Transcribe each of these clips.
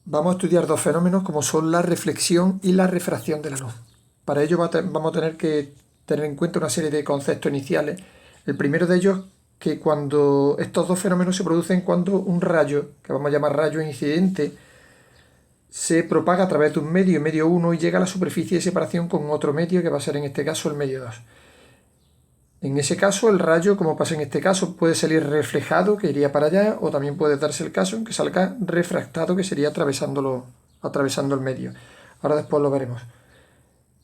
Vamos a estudiar dos fenómenos como son la reflexión y la refracción de la luz. Para ello vamos a tener que tener en cuenta una serie de conceptos iniciales. El primero de ellos, que cuando estos dos fenómenos se producen cuando un rayo, que vamos a llamar rayo incidente, se propaga a través de un medio 1, y llega a la superficie de separación con otro medio, que va a ser en este caso el medio 2. En ese caso, el rayo, como pasa en este caso, puede salir reflejado, que iría para allá, o también puede darse el caso en que salga refractado, que sería atravesando el medio. Ahora después lo veremos.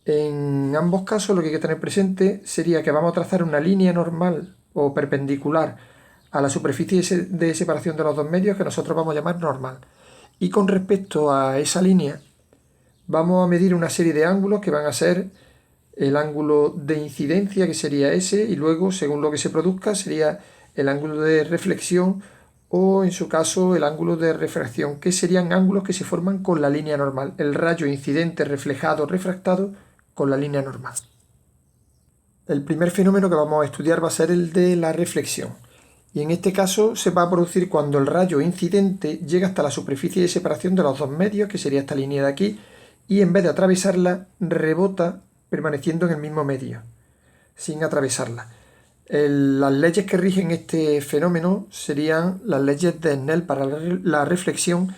En ambos casos lo que hay que tener presente sería que vamos a trazar una línea normal o perpendicular a la superficie de separación de los dos medios, que nosotros vamos a llamar normal. Y con respecto a esa línea, vamos a medir una serie de ángulos que van a ser el ángulo de incidencia, que sería ese, y luego, según lo que se produzca, sería el ángulo de reflexión o, en su caso, el ángulo de refracción, que serían ángulos que se forman con la línea normal, el rayo incidente, reflejado, refractado con la línea normal. El primer fenómeno que vamos a estudiar va a ser el de la reflexión, y en este caso se va a producir cuando el rayo incidente llega hasta la superficie de separación de los dos medios, que sería esta línea de aquí, y en vez de atravesarla, rebota permaneciendo en el mismo medio, sin atravesarla. Las leyes que rigen este fenómeno serían las leyes de Snell para la reflexión,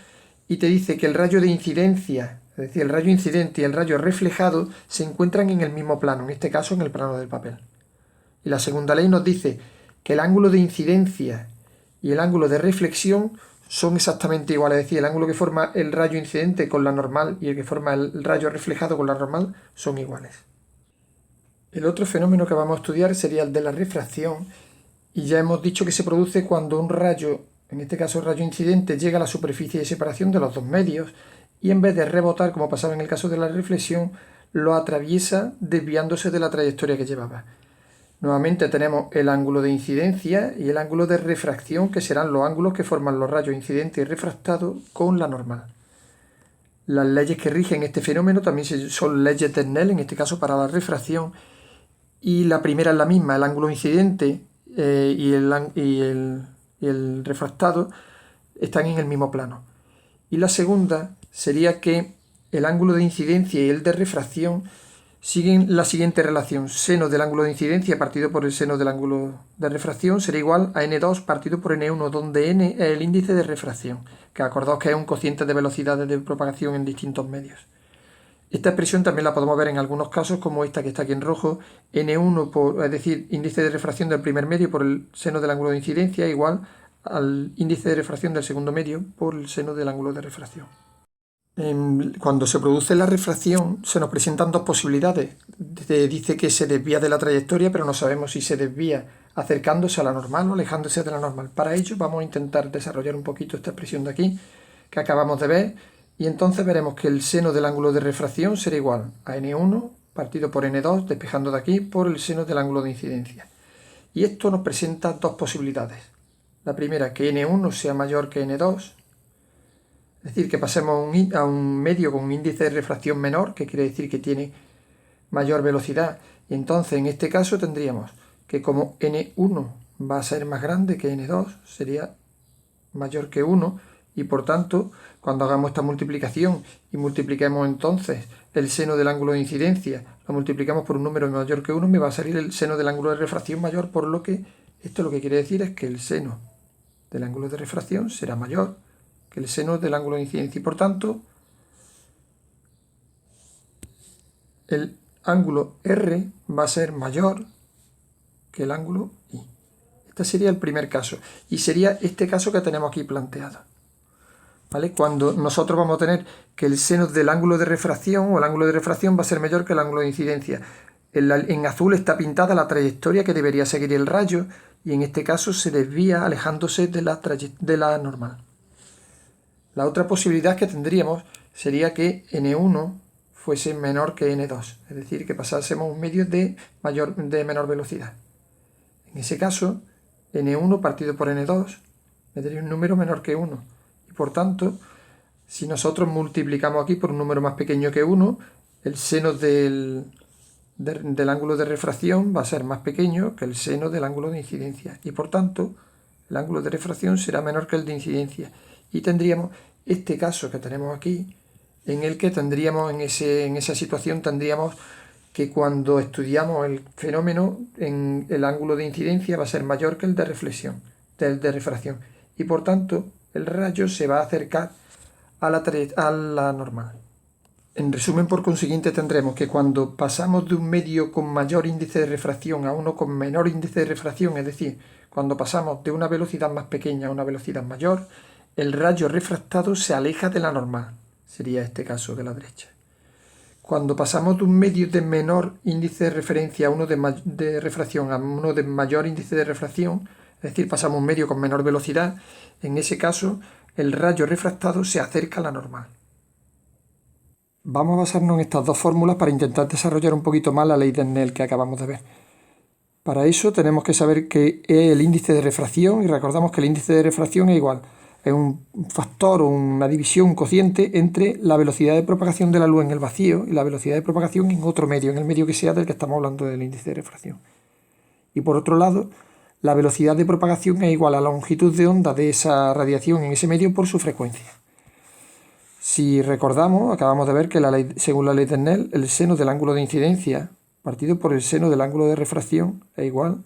y te dice que el rayo de incidencia, es decir, el rayo incidente y el rayo reflejado, se encuentran en el mismo plano, en este caso en el plano del papel. Y la segunda ley nos dice que el ángulo de incidencia y el ángulo de reflexión son exactamente iguales, es decir, el ángulo que forma el rayo incidente con la normal y el que forma el rayo reflejado con la normal son iguales. El otro fenómeno que vamos a estudiar sería el de la refracción, y ya hemos dicho que se produce cuando un rayo, en este caso el rayo incidente, llega a la superficie de separación de los dos medios y en vez de rebotar, como pasaba en el caso de la reflexión, lo atraviesa desviándose de la trayectoria que llevaba. Nuevamente tenemos el ángulo de incidencia y el ángulo de refracción, que serán los ángulos que forman los rayos incidentes y refractados con la normal. Las leyes que rigen este fenómeno también son leyes de Snell, en este caso para la refracción, y la primera es la misma, el ángulo incidente y el refractado están en el mismo plano. Y la segunda sería que el ángulo de incidencia y el de refracción siguen la siguiente relación: seno del ángulo de incidencia partido por el seno del ángulo de refracción será igual a n2 partido por n1, donde n es el índice de refracción, que acordaos que es un cociente de velocidades de propagación en distintos medios. Esta expresión también la podemos ver en algunos casos, como esta que está aquí en rojo, n1, es decir, índice de refracción del primer medio por el seno del ángulo de incidencia, igual al índice de refracción del segundo medio por el seno del ángulo de refracción. Cuando se produce la refracción se nos presentan dos posibilidades. Dice que se desvía de la trayectoria, pero no sabemos si se desvía acercándose a la normal o alejándose de la normal. Para ello vamos a intentar desarrollar un poquito esta expresión de aquí que acabamos de ver, y entonces veremos que el seno del ángulo de refracción será igual a n1 partido por n2, despejando de aquí, por el seno del ángulo de incidencia. Y esto nos presenta dos posibilidades. La primera, que n1 sea mayor que n2, es decir, que pasemos a un medio con un índice de refracción menor, que quiere decir que tiene mayor velocidad. Y entonces en este caso tendríamos que, como n1 va a ser más grande que n2, sería mayor que 1, y por tanto, cuando hagamos esta multiplicación y multipliquemos entonces el seno del ángulo de incidencia, lo multiplicamos por un número mayor que 1, me va a salir el seno del ángulo de refracción mayor, por lo que esto lo que quiere decir es que el seno del ángulo de refracción será mayor que el seno del ángulo de incidencia, y por tanto el ángulo R va a ser mayor que el ángulo I. Este sería el primer caso, y sería este caso que tenemos aquí planteado, ¿vale? Cuando nosotros vamos a tener que el seno del ángulo de refracción o el ángulo de refracción va a ser mayor que el ángulo de incidencia. En azul está pintada la trayectoria que debería seguir el rayo, y en este caso se desvía alejándose de la normal. La otra posibilidad que tendríamos sería que n1 fuese menor que n2, es decir, que pasásemos un medio de menor velocidad. En ese caso, n1 partido por n2 me daría un número menor que 1. Y por tanto, si nosotros multiplicamos aquí por un número más pequeño que 1, el seno del ángulo de refracción va a ser más pequeño que el seno del ángulo de incidencia. Y por tanto, el ángulo de refracción será menor que el de incidencia. Y tendríamos este caso que tenemos aquí, en el que tendríamos, en esa situación tendríamos que cuando estudiamos el fenómeno, en el ángulo de incidencia va a ser mayor que el de reflexión, el de refracción, y por tanto el rayo se va a acercar a la normal. En resumen, por consiguiente, tendremos que cuando pasamos de un medio con mayor índice de refracción a uno con menor índice de refracción, es decir, cuando pasamos de una velocidad más pequeña a una velocidad mayor, el rayo refractado se aleja de la normal. Sería este caso de la derecha. Cuando pasamos de un medio de menor índice de referencia a uno de refracción a uno de mayor índice de refracción, es decir, pasamos un medio con menor velocidad, en ese caso el rayo refractado se acerca a la normal. Vamos a basarnos en estas dos fórmulas para intentar desarrollar un poquito más la ley de Snell que acabamos de ver. Para eso tenemos que saber qué es el índice de refracción, y recordamos que el índice de refracción es igual, es un factor o una división, un cociente entre la velocidad de propagación de la luz en el vacío y la velocidad de propagación en otro medio, en el medio que sea del que estamos hablando del índice de refracción. Y por otro lado, la velocidad de propagación es igual a la longitud de onda de esa radiación en ese medio por su frecuencia. Si recordamos, acabamos de ver que según la ley de Snell, el seno del ángulo de incidencia partido por el seno del ángulo de refracción es igual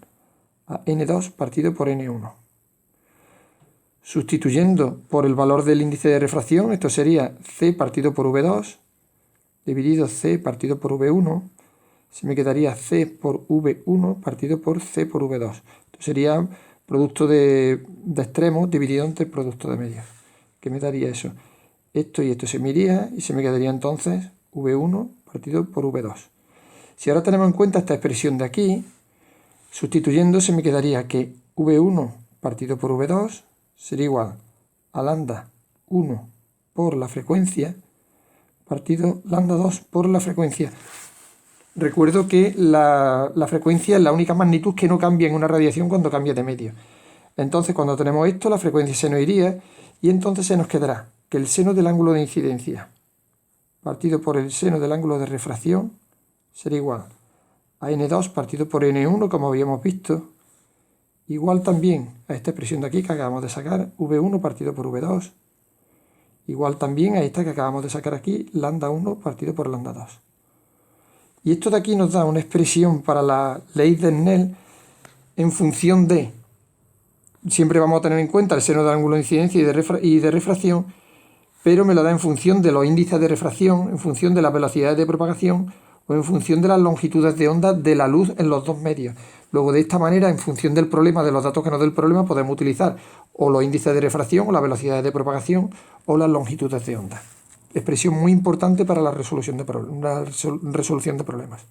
a n2 partido por n1. Sustituyendo por el valor del índice de refracción, esto sería c partido por v2 dividido c partido por v1, se me quedaría c por v1 partido por c por v2. Esto sería producto de extremos dividido entre el producto de medios. ¿Qué me daría eso? Esto y esto se me iría y se me quedaría entonces v1 partido por v2. Si ahora tenemos en cuenta esta expresión de aquí, sustituyendo se me quedaría que v1 partido por v2 sería igual a lambda 1 por la frecuencia partido lambda 2 por la frecuencia. Recuerdo que la frecuencia es la única magnitud que no cambia en una radiación cuando cambia de medio. Entonces, cuando tenemos esto, la frecuencia se nos iría y entonces se nos quedará que el seno del ángulo de incidencia partido por el seno del ángulo de refracción será igual a n2 partido por n1, como habíamos visto, igual también a esta expresión de aquí que acabamos de sacar, v1 partido por v2, igual también a esta que acabamos de sacar aquí, lambda 1 partido por lambda 2. Y esto de aquí nos da una expresión para la ley de Snell en función de, siempre vamos a tener en cuenta el seno del ángulo de incidencia y de refracción, pero me lo da en función de los índices de refracción, en función de las velocidades de propagación o en función de las longitudes de onda de la luz en los dos medios. Luego, de esta manera, en función del problema, de los datos que nos dé el problema, podemos utilizar o los índices de refracción o las velocidades de propagación o las longitudes de onda. Expresión muy importante para la resolución de problemas.